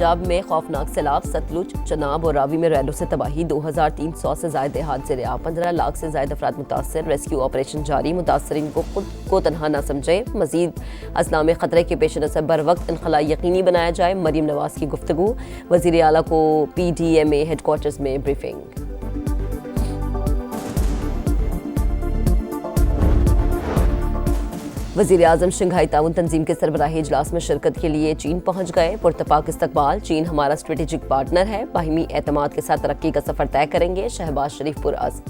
पंजाब में खौफनाक सैलाब, सतलुज, चनाब और रावी में रैलों से तबाही, 2300 से ज्यादा देहात से रिहा, 15 लाख से ज्यादा अफराद मुतासर, रेस्क्यू ऑपरेशन जारी, मुतासरीन को खुद को तनहा न समझे, मजीद असला में खतरे के पेश नज़र बर वक्त इनखला यकीनी बनाया जाए, मरीम नवाज की गुफ्तगू, वज़ीर आला को PDMA हेडक्वार्टर्स में ब्रीफिंग। वज़ीर आज़म शंघाई ताउन तंजीम के सरबराही इजलास में शिरकत के लिए चीन पहुंच गए। पुरतपाक इस्तकबाल, चीन हमारा स्ट्रेटेजिक पार्टनर है, बाहिमी एतमाद के साथ तरक्की का सफर तय करेंगे, शहबाज शरीफ पुरअज़्म।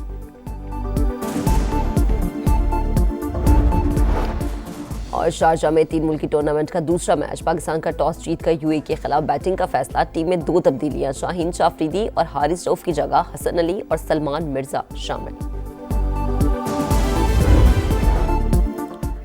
और शारजा में 3 मुल्की टूर्नामेंट का दूसरा मैच, पाकिस्तान का टॉस जीतकर UAE के खिलाफ बैटिंग का फैसला, टीम में 2 तब्दीलियां, शाहीन शाह अफरीदी और हारिस रऊफ की जगह हसन अली और सलमान मिर्जा शामिल।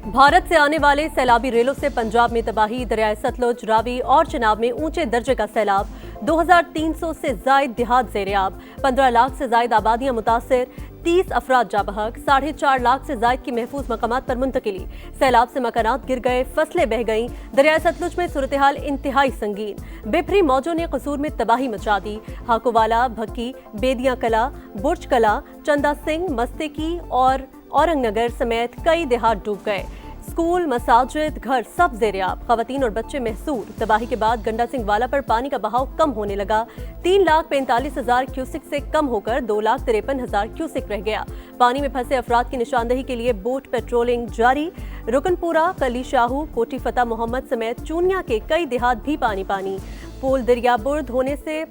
भारत से आने वाले सैलाबी रेलों से पंजाब में तबाही, दरियाए सतलुज, रावी और चनाब में ऊंचे दर्जे का सैलाब, 2300 से जायद देहात ज़ेर-ए-आब, 15 लाख से जायद आबादियां मुतासर, 30 अफराद जा बहक, 4.5 लाख से जायद की महफूज मकामात पर मुंतकिली, सैलाब से मकानात गिर गए, फसलें बह गईं, दरियाए सतलुज में सूरत हाल इंतहाई संगीन, बेफरी मौजों ने कसूर में तबाही मचा दी, हाकोवाला, भक्की, बेदियां कला, बुर्ज कला, चंदा सिंह, मस्तेकी और औरंगनगर समेत कई देहात डूब गए, स्कूल, मसाजिद, घर सब ज़ेर-ए-आब, खवातीन और बच्चे महसूर। तबाही के बाद गंडा सिंह वाला पर पानी का बहाव कम होने लगा, 3,45,000 क्यूसिक से कम होकर 2,53,000 क्यूसिक रह गया। पानी में फंसे अफराद की निशानदही के लिए बोट पेट्रोलिंग जारी। रुकनपुरा, कली शाहू, कोठी फतेह मोहम्मद समेत चूनिया के कई देहात भी पानी। पुल दरियाबुर्द होने से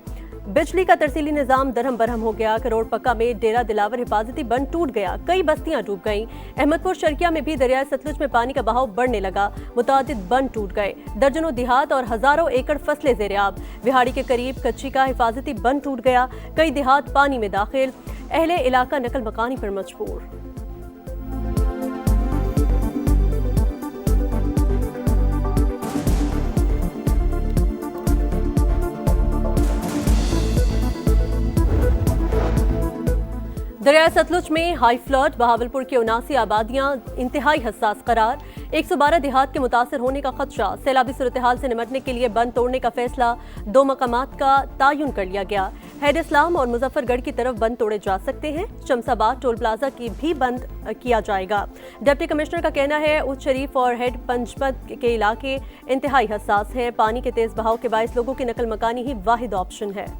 बिजली का तरसीली निजाम दरहम बरहम हो गया। करोड़ पक्का में डेरा दिलावर हिफाजती बंद टूट गया, कई बस्तियां डूब गईं। अहमदपुर शर्किया में भी दरियाए सतलुज में पानी का बहाव बढ़ने लगा, मुतादिद बंद टूट गए, दर्जनों देहात और हजारों एकड़ फसलें ज़ेर-ए-आब। विहाड़ी के करीब कच्ची का हिफाजती बंद टूट गया, कई देहात पानी में दाखिल, अहले इलाका नकल मकानी पर मजबूर। दरिया सतलुज में हाई फ्लड, बहावलपुर की 79 आबादियां इंतहाई हसास करार, 112 देहात के मुतासर होने का खदशा। सैलाबी सूरत हाल से निमटने के लिए बंद तोड़ने का फैसला, 2 मकामात का तायुन कर लिया गया। हेड इस्लाम और मुजफ्फरगढ़ की तरफ बंद तोड़े जा सकते हैं, शमसाबाद टोल प्लाजा की भी बंद किया जाएगा। डिप्टी कमिश्नर का कहना है उच्च शरीफ और हेड पंचमत के इलाके इंतहाई हसास हैं, पानी के तेज बहाव के बायस लोगों की नकल मकानी ही वाहिद ऑप्शन है।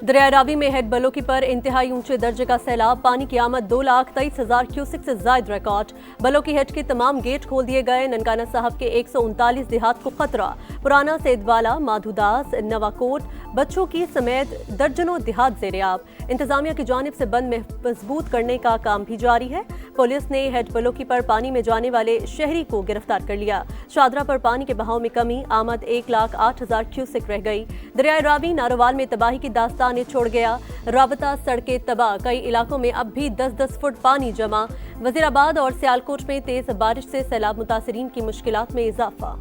दरिया रावी में हेड बलोकी पर इंतहाई ऊंचे दर्जे का सैलाब, पानी की आमद 2,23,000 क्यूसिक से ज्यादा रिकॉर्ड। बलोकी हेड के तमाम गेट खोल दिए गए, ननकाना साहब के 139 देहात को खतरा, पुराना सेदवाला, माधुदास, नवाकोट, बच्चों की समेत दर्जनों देहात ज़ेर-ए-आब। इंतजामिया की जानिब से बंद में मजबूत करने का काम भी जारी है। पुलिस ने हेड बलोकी पर पानी में जाने वाले शहरी को गिरफ्तार कर लिया। शादरा पर पानी के बहाव में कमी, आमद 1,08,000 क्यूसिक रह गई। दरिया रावी नारोवाल में तबाही की दास्तान छोड़ गया, राबता सड़कें तबाह, कई इलाकों में अब भी 10-10 फुट पानी जमा। वजीराबाद और सियालकोट में तेज बारिश से सैलाब मुतासरीन की मुश्किलात में इजाफा।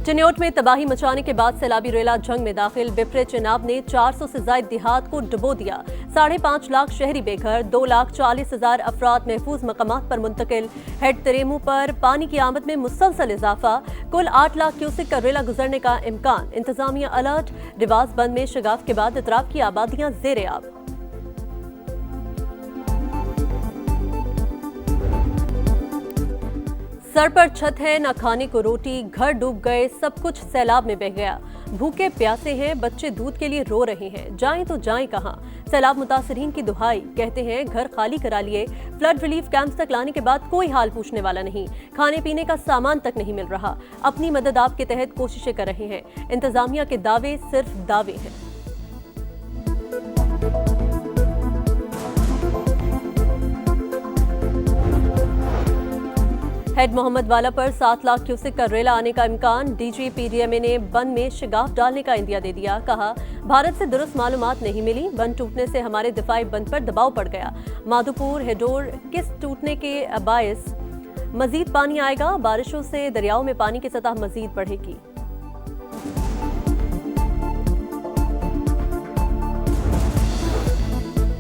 चिन्योट में तबाही मचाने के बाद सैलाबी रेला जंग में दाखिल, बिफरे चिनाब ने 400 से ज्यादा देहात को डुबो दिया, 5.5 लाख शहरी बेघर, 2,40,000 अफराद महफूज मकामात पर मुंतकिल। हेड तरेमू पर पानी की आमद में मुसलसल इजाफा, कुल 8 लाख क्यूसिक का रेला गुजरने का इम्कान। इंतजामिया अलर्ट, रिवाज बंद में शगाफ के बाद इतराब की आबादियां ज़ेर-ए-आब। सर पर छत है, न खाने को रोटी, घर डूब गए, सब कुछ सैलाब में बह गया। भूखे प्यासे हैं, बच्चे दूध के लिए रो रहे हैं, जाएं तो जाएं कहां। सैलाब मुतासरीन की दुहाई, कहते हैं घर खाली करा लिए, फ्लड रिलीफ कैंप्स तक लाने के बाद कोई हाल पूछने वाला नहीं, खाने पीने का सामान तक नहीं मिल रहा। अपनी मदद आप के तहत कोशिशें कर रहे हैं, इंतजामिया के दावे सिर्फ दावे हैं। हेड मोहम्मद वाला पर 7 लाख क्यूसिक का रेला आने का इम्कान। DG PDMA ने बंद में शिगाफ डालने का इंदिया दे दिया, कहा भारत से दुरुस्त मालूमात नहीं मिली, बंद टूटने से हमारे दिफाई बंद पर दबाव पड़ गया। माधोपुर हेडोर किस टूटने के बायस मजीद पानी आएगा, बारिशों से दरियाओं में पानी की सतह मजीद बढ़ेगी।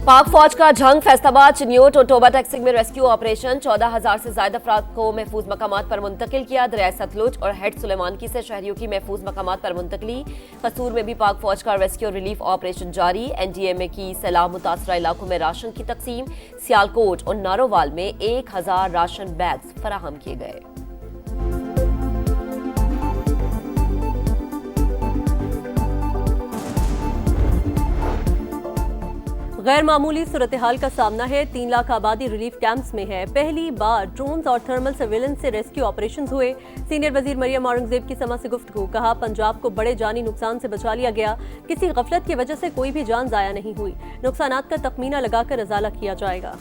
पाक फौज का जंग फैसलाबाद, चिन्योट और टोबा टेक्सिंग में रेस्क्यू ऑपरेशन। 14,000 से ज्यादा अफराद को महफूज मकामात पर मुंतकिल किया। दरिया सतलुज और हेड सुलेमानकी से शहरियों की महफूज मकामात पर मुंतकली। कसूर में भी पाक फौज का रेस्क्यू और रिलीफ ऑपरेशन जारी। NDMA की सैलाब मुतासरा इलाकों में राशन की तकसीम। सियालकोट और नारोवाल में 1,000 राशन बैग्स फराहम किए गए। गैर मामूली सूरत हाल का सामना है। 3 लाख आबादी रिलीफ कैंप्स में है। पहली बार ड्रोन्स और थर्मल सर्वेलेंस से रेस्क्यू ऑपरेशंस हुए। सीनियर वजीर मरियम औरंगजेब की समा से गुफ्तगू। कहा, पंजाब को बड़े जानी नुकसान से बचा लिया गया। किसी गफलत की वजह से कोई भी जान जाया नहीं हुई। नुकसानात का तखमीना लगाकर अजाला किया जाएगा।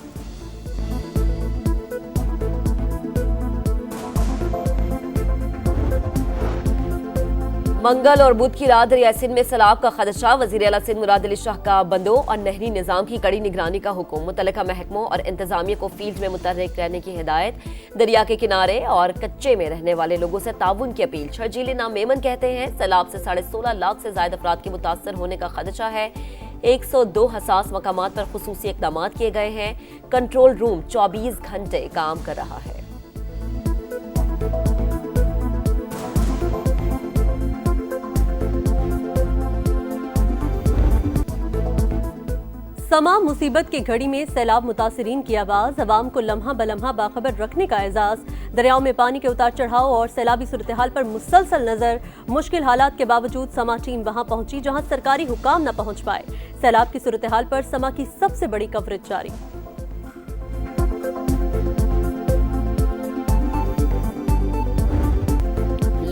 मंगल और बुध की रात दरिया सिंध में सैलाब का खदशा। वजीर आला सिंध मुराद अली शाह का बंदों और नहरी निजाम की कड़ी निगरानी का हुक्म। मुतल्लिका महकमों और इंतजामिया को फील्ड में मुतहर्रिक रहने की हिदायत। दरिया के किनारे और कच्चे में रहने वाले लोगों से ताउन की अपील। शर्जील नाम मेमन कहते हैं, सैलाब से 16.5 लाख से ज्यादा अफराद के मुतासर होने का खदशा है। 102 हसास मकामात पर खुसूसी इकदाम किए गए हैं। कंट्रोल रूम 24 घंटे काम कर रहा है। समा मुसीबत की घड़ी में सैलाब मुतासरीन की आवाज। अवाम को लम्हा बलम्हा बाखबर रखने का एजाज। दरियाओं में पानी के उतार चढ़ाव और सैलाबी सूरत हाल पर मुसलसल नजर। मुश्किल हालात के बावजूद समा टीम वहां पहुंची जहां सरकारी हुकाम न पहुंच पाए। सैलाब की सूरत हाल पर समा की सबसे बड़ी कवरेज जारी।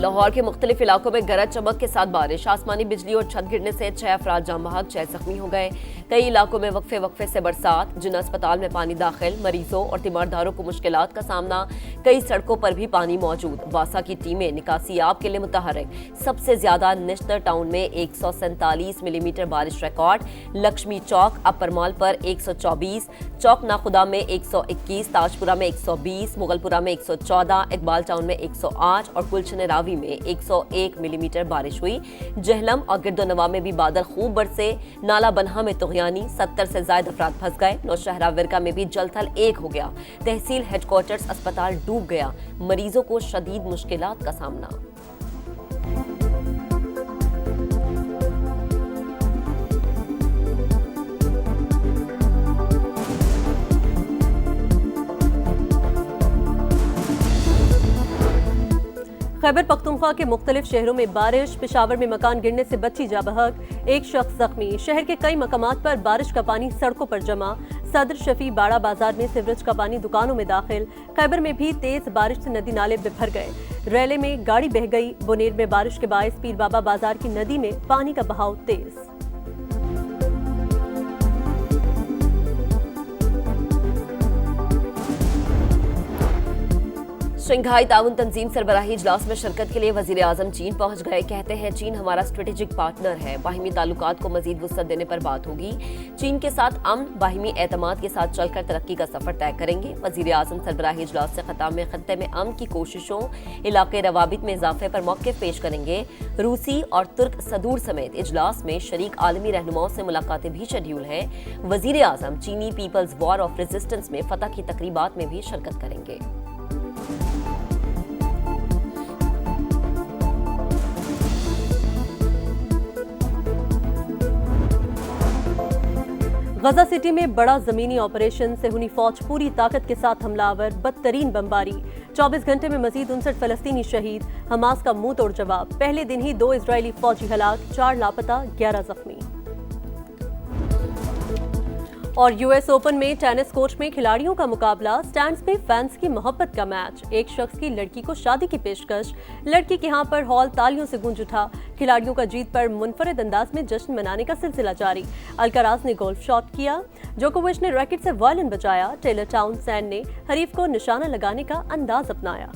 लाहौर के मुख्तलिफ इलाकों में गरज चमक के साथ बारिश। आसमानी बिजली और छत गिरने से 6 अफराद जाम बहक, 6 जख्मी हो गए। कई इलाकों में वक्फे वक्फे से बरसात। जिन अस्पताल में पानी दाखिल, मरीजों और तीमारदारों को मुश्किलात का सामना। कई सड़कों पर भी पानी मौजूद। वासा की टीमें निकासियाब के लिए मुतहर्रिक। सबसे ज्यादा निश्तर टाउन में 147 मिलीमीटर बारिश रिकॉर्ड। लक्ष्मी चौक अपर मॉल पर 124, चौक नाखुदा में 121, ताजपुरा में 120, मुगलपुरा में 114, इकबाल टाउन में 108 और गुलशन रावी में 101 मिलीमीटर बारिश हुई। जहलम और गिरदोनवा में भी बादल खूब बरसे। नाला बनहा में तुगयानी, 70 से ज्यादा अफराद फंस गए। नौशहरा विरका में भी जलथल एक हो गया। तहसील हेडक्वार्टर्स अस्पताल डूब गया। मरीजों को शदीद मुश्किलात का सामना। खैबर पख्तूनख्वा के मुख्तलिफ शहरों में बारिश। पेशावर में मकान गिरने से बच्ची जा बहक, 1 शख्स जख्मी। शहर के कई मकामात पर बारिश का पानी सड़कों पर जमा। सदर शफी बाड़ा बाजार में सीवरेज का पानी दुकानों में दाखिल। खैबर में भी तेज बारिश से नदी नाले बिफर गए। रैले में गाड़ी बह गई। बुनेर में बारिश के बायस पीर बाबा बाजार की नदी में पानी का बहाव तेज। शंघाई ताउन तंजीम सरबराही इजलास में शिरकत के लिए वजीर आजम चीन पहुंच गए। कहते हैं, चीन हमारा स्ट्रेटेजिक पार्टनर है। बाहिमी ताल्लुकात को मजीद वुसअत देने पर बात होगी। चीन के साथ अमन, बाहिमी एतमाद के साथ चलकर तरक्की का सफर तय करेंगे। वजीर आजम सरबराही इजलास से खिताब में खत्ते में अमन की कोशिशों, इलाके रवाबित में इजाफे पर मौक़िफ़ पेश करेंगे। रूसी और तुर्क सदूर समेत इजलास में शरीक आलमी रहनुमाओं से मुलाकातें भी शेड्यूल हैं। वजीर आजम चीनी पीपल्स वॉर ऑफ रेजिस्टेंस में फतह की तकरीबात में भी शिरकत करेंगे। गजा सिटी में बड़ा जमीनी ऑपरेशन। सेहूनी फौज पूरी ताकत के साथ हमलावर। बदतरीन बमबारी। 24 घंटे में मजीद 59 फलस्तीनी शहीद। हमास का मुंह तोड़ जवाब। पहले दिन ही 2 इजरायली फौजी हलाक, 4 लापता, 11 जख्मी। और US ओपन में टेनिस कोर्ट में खिलाड़ियों का मुकाबला। स्टैंड्स में फैंस की मोहब्बत का मैच। एक शख्स की लड़की को शादी की पेशकश। लड़की के यहाँ पर हॉल तालियों से गूंज उठा। खिलाड़ियों का जीत पर मुनफरिद अंदाज में जश्न मनाने का सिलसिला जारी। अल्कराज ने गोल्फ शॉट किया। जोकोविच ने रैकेट से वायलिन बजाया। टेलर टाउनसेंड ने हरीफ को निशाना लगाने का अंदाज अपनाया।